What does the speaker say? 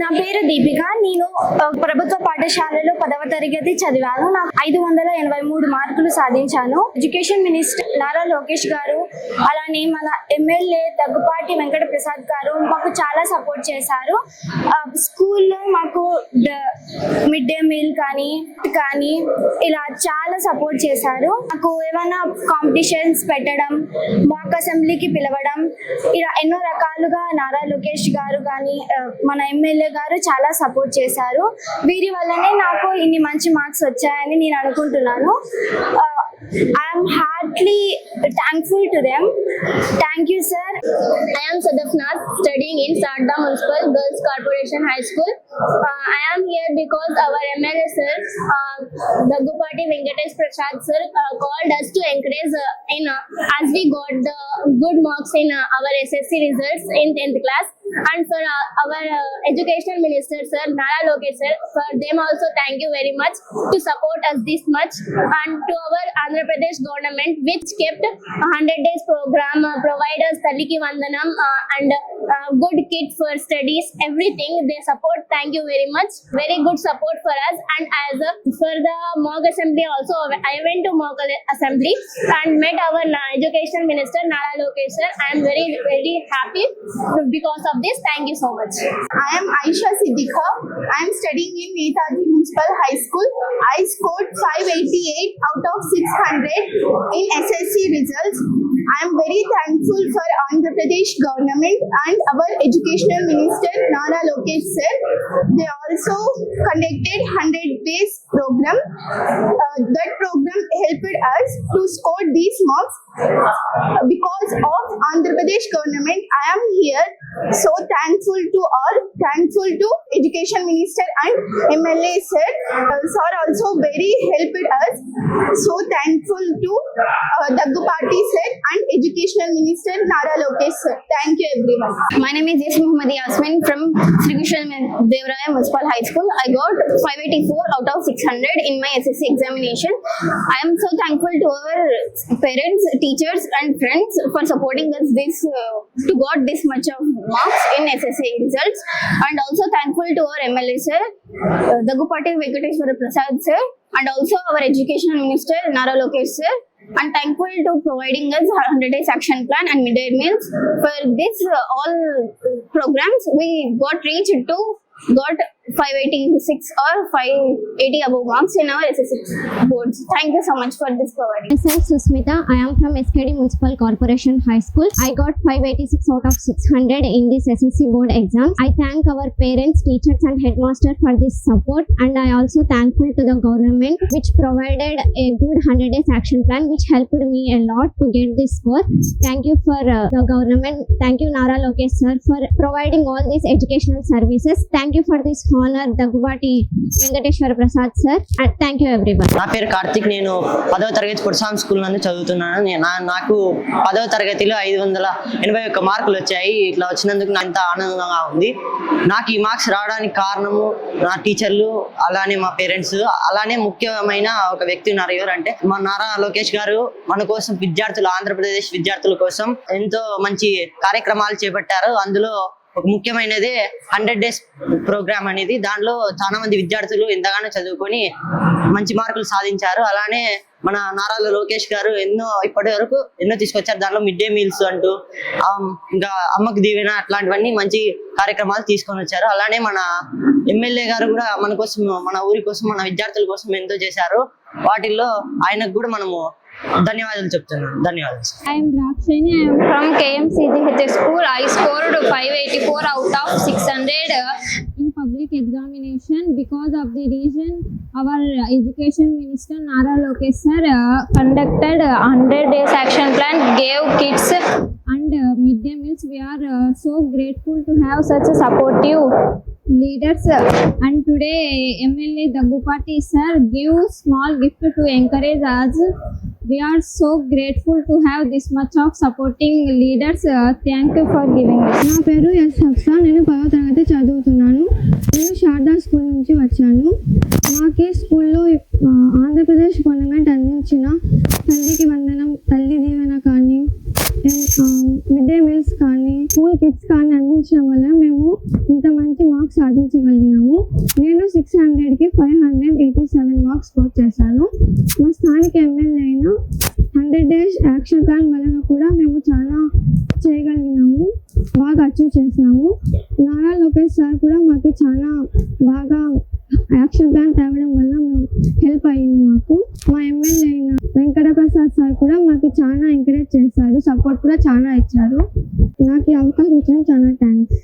నా పేరు దీపిక. నేను ప్రభుత్వ పాఠశాలలో 10వ తరగతి చదివాను. నాకు 583 మార్కులు సాధించాను. ఎడ్యుకేషన్ మినిస్టర్ నారా లోకేష్ గారు, అలానే మన ఎమ్మెల్యే దగ్గుపాటి వెంకట ప్రసాద్ గారు మాకు చాలా సపోర్ట్ చేశారు. స్కూల్లో మాకు మిడ్ డే మీల్ కానీ ఇలా చాలా సపోర్ట్ చేశారు. మాకు ఏమైనా కాంపిటీషన్స్ పెట్టడం, మాక్ అసెంబ్లీకి పిలవడం, ఇలా ఎన్నో రకాలుగా నారా లోకేష్ గారు కానీ మన ఎమ్మెల్యే గారు చాలా సపోర్ట్ చేశారు. వీరి వల్లనే నాకు ఇన్ని మంచి మార్క్స్ వచ్చాయని నేను అనుకుంటున్నాను. I am heartily thankful to them. Thank you, sir. I am Sadafnath, studying in Sarda Municipal Girls Corporation High School. I am here because our MLA sir, Daggupati Venkatesh Prasad sir, called us to encourage as we got the good marks in our SSC results in 10th class. And for our educational minister sir, Nara Lokesh sir, for them also thank you very much to support us this much. And to our Andhra Pradesh government, which kept 100 days program, provide us Talliki Vandanam and good kit for studies, everything they support. Thank you very much. Very good support for us. And as for the mock assembly also, I went to mock assembly and met our education minister Nara Lokesh sir. I am very happy because of this. Thank you so much. I am Aisha Siddiqa. I am studying in Netaji Municipal High School. I scored 588 out of 600 in SSC results. I am very thankful for Andhra Pradesh government and our educational minister Nara Lokesh sir. They also conducted 100 days program. That program helped us to score these marks. Because of Andhra Pradesh government, I am here. So thankful to all, thankful to education minister and MLA sir. Sir also very helped us. So thankful to Daggupati sir and educational minister Nara Lokesh sir. Thank you everyone. My name is Yes Muhammad Yasmin from Sri Krishna Devaraya Municipal High School. I got 584 out of 600 in my SSC examination. I am so thankful to our parents, teachers and friends for supporting us to got this much of marks in SSC results. And also thankful to our MLA sir, Daggupati Venkateshwara Prasad sir, and also our education minister Nara Lokesh sir. And thankful to providing us 100 days action plan and midday meals. For this all programs we got 586 or 580 above marks in our SSC boards. Thank you so much for this providing. Myself Susmita. I am from SKD Municipal Corporation High School. I got 586 out of 600 in this SSC board exam. I thank our parents, teachers and headmaster for this support, and I also thankful to the government which provided a good 100 days action plan which helped me a lot to get this score. Thank you for the government. Thank you Nara Lokesh sir for providing all these educational services. Thank you for this honor Daggupati Venkateshwara Prasad sir, and thank you everyone. నా పేరు కార్తిక్. నేను 10వ తరగతి పురస్వామి school నందు చదువుతున్నాను. నాకు 10వ తరగతిలో 581 మార్కులు వచ్చాయి. ఇట్లా వచ్చినందుకు నాకు ఎంత ఆనందంగా ఉంది. నాకు ఈ మార్క్స్ రావడానికి కారణము నా టీచర్లు, అలానే మా పేరెంట్స్, అలానే ముఖ్యమైన ఒక వ్యక్తి ఉన్నారు. ఎవరంటే మా నారా లోకేష్ గారు మన కోసం ఆంధ్రప్రదేశ్ విద్యార్థుల కోసం ఎంతో మంచి కార్యక్రమాలు చేపట్టారు. అందులో ఒక ముఖ్యమైనదే 100 డేస్ ప్రోగ్రామ్ అనేది. దాంట్లో చాలా మంది విద్యార్థులు ఎంతగానో చదువుకొని మంచి మార్కులు సాధించారు. అలానే మన నారా లోకేష్ గారు ఇప్పటి వరకు ఎన్నో తీసుకొచ్చారు. దాంట్లో మిడ్ డే మీల్స్ అంటూ, ఇంకా అమ్మకు దీవెన, అట్లాంటివన్నీ మంచి కార్యక్రమాలు తీసుకొని వచ్చారు. అలానే మన ఎమ్మెల్యే గారు కూడా మన కోసం, మన ఊరి కోసం, మన విద్యార్థుల కోసం ఎంతో చేశారు. వాటిల్లో ఆయనకు కూడా మనము ధన్యవాదాలు చెప్తున్నాను. ధన్యవాదాలు. I am Rakshini. I am from KMCGH school. I scored 584 out of 600 in public examination. Because of the reason our education minister Nara Lokesh sir conducted 100 days action plan, gave kits and midday meals. We are so grateful to have such a supportive leaders, and today MLA Daggupati sir give small gift to encourage us. We are so grateful to have this much of supporting leaders. Thank you for giving us. నా పేరు yes Hafsa. నేను 10వ తరగతి చదువుతున్నాను. నేను Sharada school నుంచి వచ్చాను. మాకే స్కూల్లో ఆంధ్రప్రదేశ్ గవర్నమెంట్ అందించిన తల్లికి వందనం, తల్లి దీవెన కానీ, మిడ్ డే మీల్స్ కానీ, స్కూల్ కిట్స్ కానీ అందించడం వల్ల మేము ఇంత మంచి మార్క్స్ సాధించాము. సాధించగలిగినాము. నేను 600కి 587 మార్క్స్ స్కోర్ చేశాను. మా స్థానిక ఎమ్మెల్యే అయిన 100 డేస్ యాక్షన్ ప్లాన్ వలన కూడా మేము చాలా చేయగలిగినాము, బాగా అచీవ్ చేసినాము. నారా లోకేష్ సార్ కూడా మాకు చాలా బాగా యాక్షన్ ప్లాన్ తేవడం వల్ల హెల్ప్ అయ్యింది మాకు. మా ఎమ్మెల్యే అయిన వెంకట ప్రసాద్ సార్ కూడా మాకు చాలా ఎంకరేజ్ చేశారు, సపోర్ట్ కూడా చాలా ఇచ్చారు. నాకు ఈ అవకాశం ఇచ్చిన చాలా థ్యాంక్స్.